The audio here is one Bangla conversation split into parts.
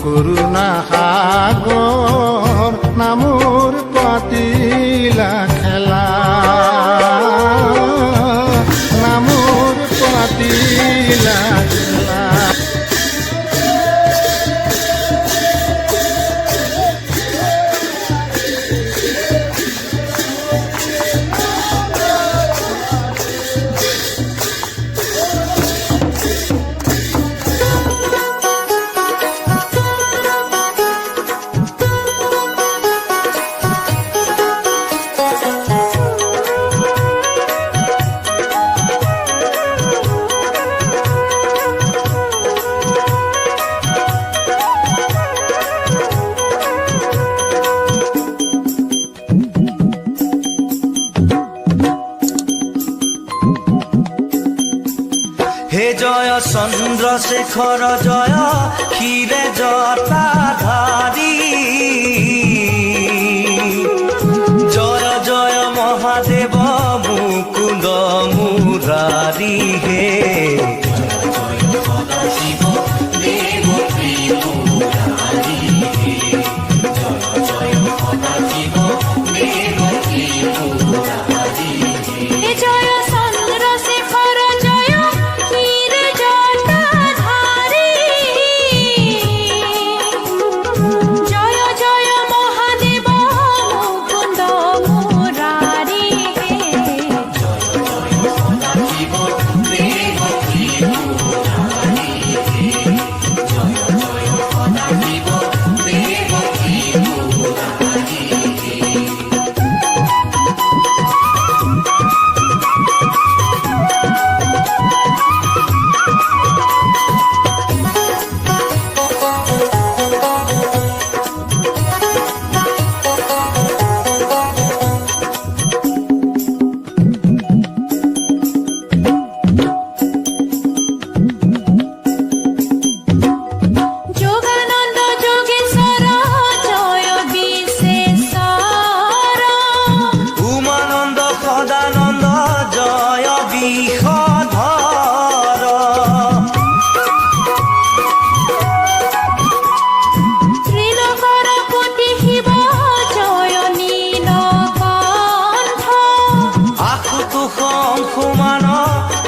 করুণা সাগর নামুর পাতিলা খেলা নামুর পাতিলা খেলা হে জয় চন্দ্রশেখর জয় ক্ষীরে জটাধারী জয় জয় মহাদেব মুকুন্দ মুরারি হে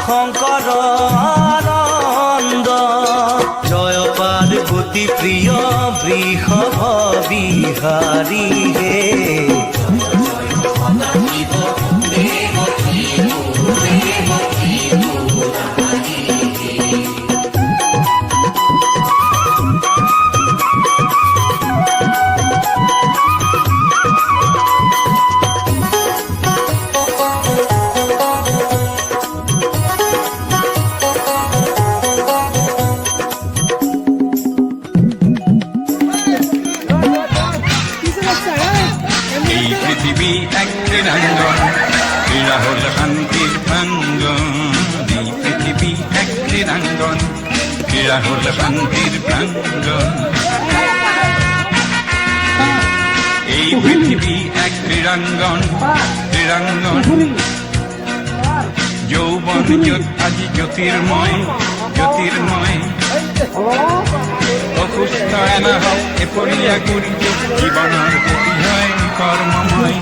শঙ্কর আনন্দ জয় পার্বতী প্রিয় বৃষভ বিহারী হে ক্রীড়া হল শান্তির প্রাঙ্গণ এই পৃথিবী এক ক্রীড়াঙ্গন ক্রীড়া হল শান্তির প্রাঙ্গণ এই পৃথিবী এক ক্রীড়াঙ্গন যৌবন আজি জ্যোতির্ময় অসুস্থ এনা হওক এপৰীয়া গুৰি জীৱনৰ গতি হয় কৰ্মময়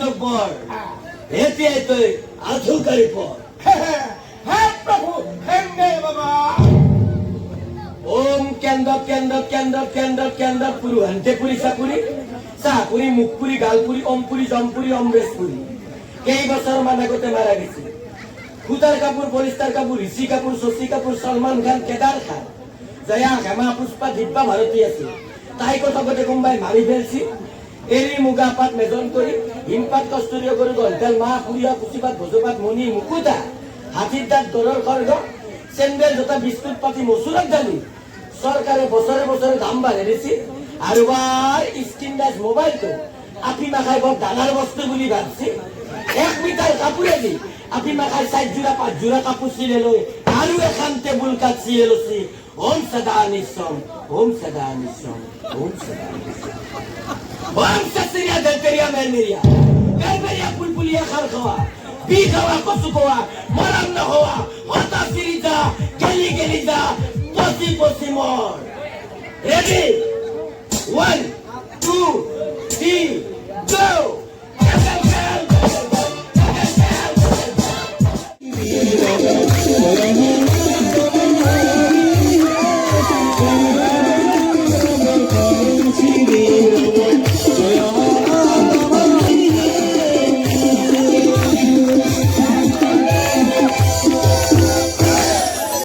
তো পর এতে তো আধুকারি পর হ্যাঁ প্রভু হেঙ্গে বাবা ওম কেন্দ্র কেন্দ্র কেন্দ্র কেন্দ্র কেন্দ্র পুরু হান্তে পুরি সাপুরি সাপুরি মুখপুরি গালপুরি অমপুরি জমপুরি অমরেশপুরি কেই বছর মানাগতে মারা গেছে খুদার কাপুর পলিস্টার কাপুর ঋষি কাপুর শশী কাপুর সলমান খান কেদার খান জয়া হেমা পুষ্পা দিব্যা ভারতী আছে তাই কথা কথা কোনবাই মারি ফেলছি এরি মুগা পাত মেজন কৰি হিমপাত কষ্টৰীয় কৰি গলতেল মাহ কুৰিয়া কুচিপাত ভোজপাত মণি মুকুতা হাতীৰ দাঁত দৰৰ খৰ্গ চেণ্ডেল জোতা বিস্কুট পাতি মচুৰত দালি চৰকাৰে বছৰে বছৰে দাম বাঢ়াই দিছে আৰু বাৰ স্ক্ৰীন টাচ মোবাইলটো আপি মাখাই বৰ ডাঙৰ বস্তু বুলি ভাবছি 1 মিটাৰ কাপোৰেদি আপি মাখাই 4 জোৰা 5 জোৰা কাপোৰ চিলে লৈ আৰু এখন টেবুল কাট চিলে লৈছি ওম সদা নিসম ওম সদা নিসম ওম সদা নিসম ওম সসরিয়া দলতেরিয়া মেলমেরিয়া মেলমেরিয়া পুলপুলিয়া খার খাওয়া বি খাওয়া কসু খাওয়া মরম না হওয়া হতা ফিরি যা গেলি গেলি যা পসি পসি মর রেডি 1 2 3 গো